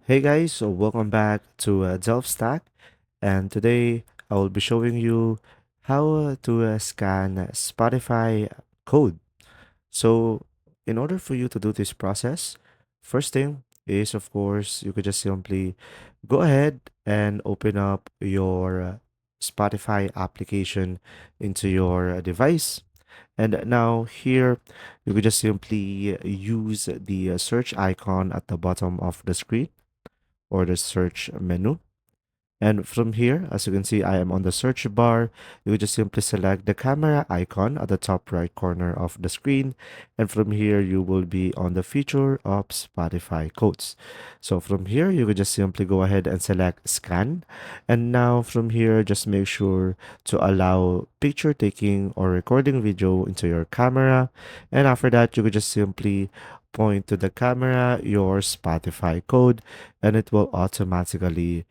Hey guys, so welcome back to Delve Stack, and today I will be showing you how to scan Spotify code. So, in order for you to do this process, first thing is, of course, you could just simply go ahead and open up your Spotify application into your device. And now here, you could just simply use the search icon at the bottom of the screen or the search menu. And from here, as you can see, I am on the search bar. You just simply select the camera icon at the top right corner of the screen. And from here, you will be on the feature of Spotify codes. So from here, you could just simply go ahead and select scan. And now from here, just make sure to allow picture taking or recording video into your camera. And after that, you could just simply point to the camera your Spotify code, and it will automatically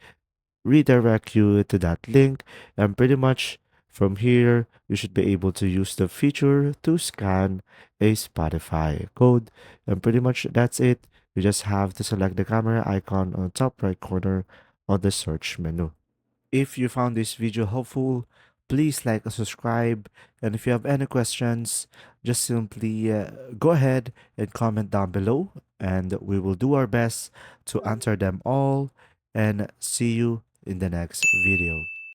redirect you to that link. And pretty much from here, you should be able to use the feature to scan a Spotify code. And pretty much that's it. You just have to select the camera icon on the top right corner of the search menu. If you found this video helpful, please like and subscribe. And if you have any questions, just simply go ahead and comment down below, and we will do our best to answer them all. And see you in the next video.